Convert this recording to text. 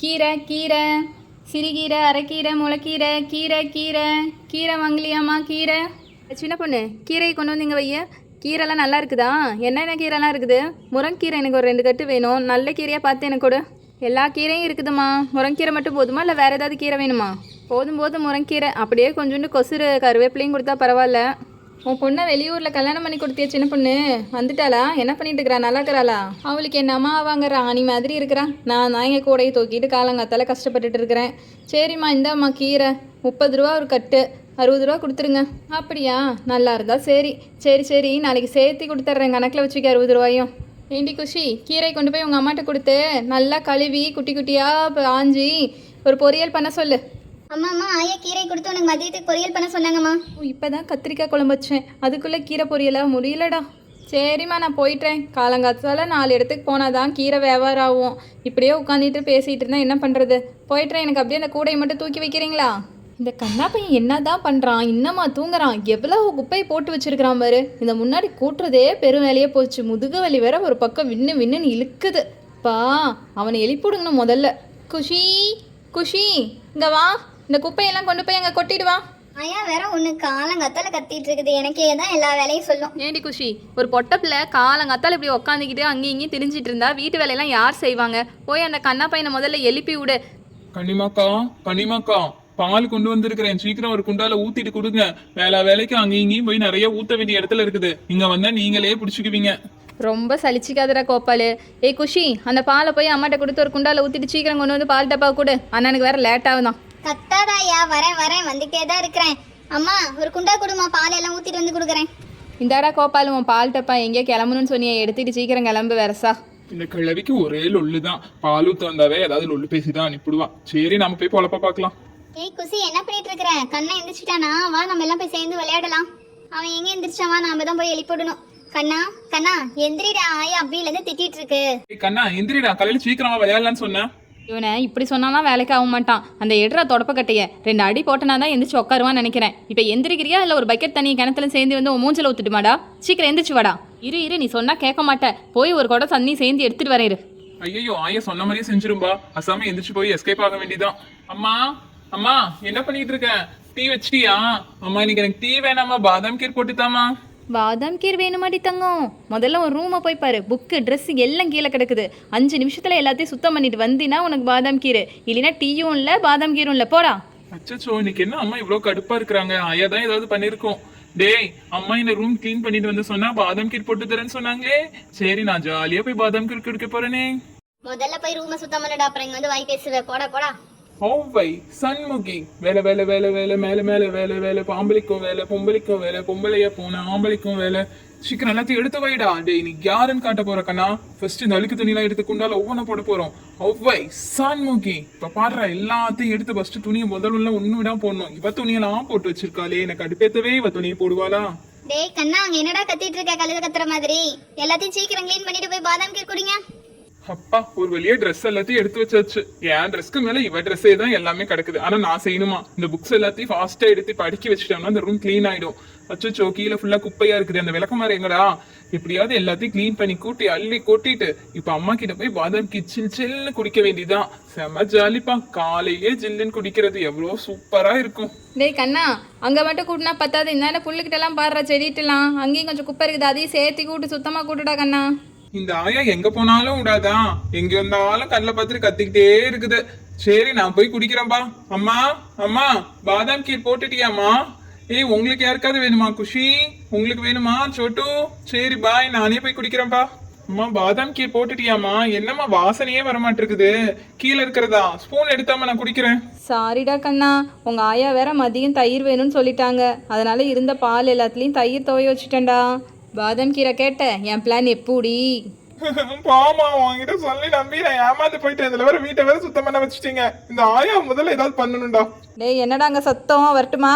கீரை கீரை சிறுகீரை அரைக்கீரை முளைக்கீரை கீரை கீரை கீரை வாங்கலையாம்மா கீரை சின்ன பொண்ணு கீரையை கொண்டு வந்தீங்க வைய கீரைலாம் நல்லா இருக்குதா என்னென்ன கீரைலாம் இருக்குது முருங்கீரை எனக்கு ஒரு 2 கட்டு வேணும் நல்ல கீரையாக பார்த்து எனக்கு கொடு எல்லா கீரையும் இருக்குதுமா முருங்கீரை மட்டும் போதுமா இல்லை வேறு ஏதாவது கீரை வேணுமா போதும் போதும் முருங்கீரை அப்படியே கொஞ்சோண்டு கொசுறு கருவேப்பிலையும் கொடுத்தா பரவாயில்ல உன் பொண்ணை வெளியூரில் கல்யாணம் பண்ணி கொடுத்திய சின்ன பொண்ணு வந்துட்டாளா என்ன பண்ணிட்டு இருக்கிறா நல்லா இருக்கிறாளா அவளுக்கு என்னம்மா அவங்க ராணி மாதிரி இருக்கிறா நான் தான் எங்கள் கூடையை தூக்கிட்டு காலங்காத்தால கஷ்டப்பட்டுட்டு இருக்கிறேன் சரிம்மா இந்தாம்மா கீரை 30 ரூபா ஒரு கட்டு 60 ரூபா கொடுத்துருங்க அப்படியா நல்லா இருந்தா சரி சரி சரி நாளைக்கு சேர்த்து கொடுத்துட்றேன் கணக்கில் வச்சுக்க 60 ரூபாயும் ஏண்டி குஷி கீரை கொண்டு போய் உங்கள் அம்மாட்ட கொடுத்து நல்லா கழுவி குட்டி குட்டியாக ஆஞ்சி ஒரு பொரியல் பண்ண சொல்லு அம்மா அம்மா ஆயா கீரை கொடுத்து உனக்கு மதியத்துக்கு பொரியல் பண்ண சொன்னாங்கம்மா. இப்போ தான் கத்திரிக்காய் குழம்பு வச்சேன் அதுக்குள்ளே கீரை பொரியலாக முடியலடா சரிம்மா நான் போயிட்டேன் காலங்காத்தால 4 இடத்துக்கு போனால் தான் கீரை வியாபாரம் ஆகும் இப்படியே உட்காந்துட்டு பேசிகிட்டு இருந்தால் என்ன பண்ணுறது போயிட்டுறேன் எனக்கு அப்படியே அந்த கூடையை மட்டும் தூக்கி வைக்கிறீங்களா இந்த கண்ணா பையன் என்ன தான் பண்ணுறான் இன்னமா தூங்குறான் எவ்வளோ குப்பையை போட்டு வச்சிருக்கிறான் பாரு இந்த முன்னாடி கூட்டுறதே பெரும் வேலையே போச்சு முதுகு வலி வேற ஒரு பக்கம் விண்ணுன்னு இழுக்குது பா அவனை எழுப்பிவிடுங்கண்ணா முதல்ல குஷி குஷி இங்கே வா இந்த குப்பையெல்லாம் கொண்டு போய் அங்கே கொட்டிடுவா ஆயா வேற ஒன்று காலங்கத்தால கத்திட்டு இருக்குது எனக்கே தான் எல்லா வேலையும் சொல்லும் ஏண்டி குஷி ஒரு பொட்டப்பில் காலங்காத்தால இப்படி உட்காந்துக்கிட்டு அங்கேயும் இங்கேயும் திரிஞ்சிட்டு இருந்தா வீட்டு வேலையெல்லாம் யார் செய்வாங்க போய் அந்த கண்ணா பையனை முதல்ல எழுப்பி விடு கனிமாக்கா கனிமாக்கா பால் கொண்டு வந்திருக்கிறேன் சீக்கிரம் ஒரு குண்டால ஊத்திட்டு கொடுங்க வேலைக்கு அங்கேயும் இங்கேயும் போய் நிறைய ஊத்த வேண்டிய இடத்துல இருக்குது இங்க வந்தா நீங்களே பிடிச்சிக்குவீங்க ரொம்ப சலிச்சிக்காதடா கோபாலு ஏய் குஷி அந்த பாலை போய் அம்மாட்ட கொடுத்து ஒரு குண்டால ஊத்திட்டு சீக்கிரம் கொண்டு வந்து பால் டப்பா கொடு அண்ணனுக்கு வேற லேட் ஆகுதான் கத்தாதாயா வரேன் வந்துட்டே தான் இருக்கிறேன் அம்மா ஒரு குண்டா கொடுமா பால் எல்லாம் ஊத்திட்டு வந்து கொடுக்குறேன் இந்தாடா கோபாலு உன் பால் டப்பா எங்கேயோ கிளம்பணும்னு சொன்னியே எடுத்துட்டு சீக்கிரம் கிளம்பு வரசா இந்த கிழவிக்கு ஒரே லொல்லுதான் பால் ஊத்த வந்தாவே ஏதாவது லொல்லு பேசிதான் அனுப்பிடுவான் சரி நம்ம போய் பொழப்ப பாக்கலாம் ஏய் குசி என்ன பண்ணிட்டு இருக்கிற கண்ணா எந்திரிச்சிட்டானா வா நம்ம எல்லாம் போய் சேர்ந்து விளையாடலாம் அவன் எங்க எந்திரிச்சாவா நாம தான் போய் எழுப்பிடணும் கண்ணா கண்ணா எந்திரிடா ஆயா அப்படியில இருந்து திட்டிட்டு இருக்கு கண்ணா எந்திரிடா காலையில சீக்கிரமா விளையாடலான்னு சொன்னேன் இவனை இப்படி சொன்னாலாம் வேலைக்கு ஆக மாட்டான் அந்த எடுறா தொடப்பக்கட்டைய 2 அடி போட்டனா தான் எந்திரிச்சு உட்காருவான்னு நினைக்கிறேன் இப்போ எந்திரிக்கிறியா இல்லை ஒரு பக்கெட் தண்ணி கிணத்துல சேர்ந்து வந்து உன் மூஞ்சில் ஊத்துட்டுமாடா சீக்கிரம் எந்திரிச்சு வாடா இரு நீ சொன்னா கேட்க மாட்டேன் போய் ஒரு குடம் தண்ணி சேர்ந்து எடுத்துட்டு வரேன் ஐயோ ஆயா சொன்ன மாதிரியே செஞ்சிரும்பா அசாம எந்திரிச்சு போய் எஸ்கேப் ஆக வேண்டியதான் அம்மா அம்மா என்ன பண்ணிட்டு இருக்க டீ வச்சிட்டியா அம்மா இன்னைக்கு எனக்கு டீ வேணாமா பாதாம் கீர் போட்டுத்தாமா பாதாம் கீர் வேணுமாடி தங்கம் முதல்ல ஒரு ரூமை போய் பாரு புக்கு ட்ரெஸ் எல்லாம் கீழே கிடக்குது 5 நிமிஷத்துல எல்லாத்தையும் சுத்தம் பண்ணிட்டு வந்தினா உனக்கு பாதாம் கீர் இல்லைன்னா டீயும் இல்லை பாதாம் கீரும் இல்லை போடா அச்சோ இன்னைக்கு என்ன அம்மா இவ்வளவு கடுப்பா இருக்கிறாங்க ஆயா தான் ஏதாவது பண்ணிருக்கோம் டேய் அம்மா இந்த ரூம் கிளீன் பண்ணிட்டு வந்து சொன்னா பாதாம் கீர் போட்டு தரேன்னு சொன்னாங்களே சரி நான் ஜாலியா போய் பாதாம் கீர் குடிக்க போறேனே முதல்ல போய் ரூமை சுத்தம் பண்ணுடா அப்புறம் இங்க வந்து வாய் பேசுவேன் போடா ஓவை சண்முகி வேலை மேல பாம்பளிக்கும் வேலை பொம்பளிக்கும் வேலை பொம்பளைய போன ஆம்பளிக்கும் வேலை சீக்கிரம் எல்லாத்தையும் எடுத்து வைடா டே இன்னைக்கு யாருன்னு காட்ட போற கண்ணா ஃபர்ஸ்ட் இந்த அழுக்கு துணியெல்லாம் எடுத்து கொண்டால ஒவ்வொன்றும் போட போறோம் ஓவை சண்முகி இப்ப பாடுற எல்லாத்தையும் எடுத்து ஃபர்ஸ்ட் துணியை முதல்ல ஒண்ணு விடாம போடணும் இவ துணியெல்லாம் போட்டு வச்சிருக்காளே எனக்கு அடுப்பேத்தவே இவ துணியை போடுவாளா டேய் கண்ணா அங்க என்னடா கத்திட்டு இருக்க கழுத கத்துற மாதிரி எல்லாத்தையும் சீக்கிரம் க்ளீன் பண்ணிட்டு போய் பாதாம் கீர் குடிங்க அப்பா ஒரு வழியா ட்ரெஸ் எல்லாத்தையும் எடுத்து வச்சாச்சு என் ட்ரெஸ்க்கு மேல இவ ட்ரெஸ்ஸே தான் எல்லாமே கிடக்குது ஆனா நான் செய்யணுமா இந்த புக்ஸ் எல்லாத்தையும் ஃபாஸ்டா எடுத்து படிக்க வச்சுட்டோம்னா அந்த ரூம் கிளீன் ஆயிடும் அச்சோ கீழே ஃபுல்லா குப்பையா இருக்குது அந்த விளக்கமாறு எங்கடா எப்படியாவது எல்லாத்தையும் கிளீன் பண்ணி கூட்டி அள்ளி கொட்டிட்டு இப்ப அம்மா கிட்ட போய் பாதாம் கிச்சில் சில்லுன்னு குடிக்க வேண்டியதான் செம ஜாலிப்பா காலையே ஜில்லுன்னு குடிக்கிறது எவ்வளவு சூப்பரா இருக்கும் டேய் கண்ணா அங்க மட்டும் கூட்டினா பத்தாது இந்த புல்லுக்கிட்ட எல்லாம் பாடுற செடிட்டுலாம் அங்கேயும் கொஞ்சம் குப்பை இருக்குது அதையும் சேர்த்து கூட்டு சுத்தமா கூட்டுடா கண்ணா இந்த ஆயா எங்க போனாலும் விடாதான் எங்க வந்தாலும் கண்ணில் பார்த்துட்டு கத்திக்கிட்டே இருக்குது சரி நான் போய் குடிக்கிறேன்பா அம்மா அம்மா பாதாம் கீர் போட்டுட்டியாமா ஏய் உங்களுக்கு யாருக்காவது வேணுமா குஷி உங்களுக்கு வேணுமா சோட்டு சரி பாய் நானே போய் குடிக்கிறேன்பா அம்மா பாதாம் கீர் போட்டுட்டியாமா என்னம்மா வாசனையே வரமாட்டிருக்குது கீழே இருக்கிறதா ஸ்பூன் எடுத்தாம நான் குடிக்கிறேன் சாரிடா கண்ணா உங்க ஆயா வேற மதியம் தயிர் வேணும்னு சொல்லிட்டாங்க அதனால இருந்த பால் எல்லாத்துலயும் தயிர் துவைய வச்சுட்டேன்டா பாதாம் கீரை கேட்ட என் பிளான் எப்படி பாமா உங்ககிட்ட சொல்லி நம்பி நான் ஏமாந்து போயிட்டேன் இதுல வேற வீட்டை வேற சுத்தம் பண்ண வச்சுட்டீங்க இந்த ஆயா முதல்ல ஏதாவது பண்ணணும்டா டேய் என்னடா அங்க சத்தம் வரட்டுமா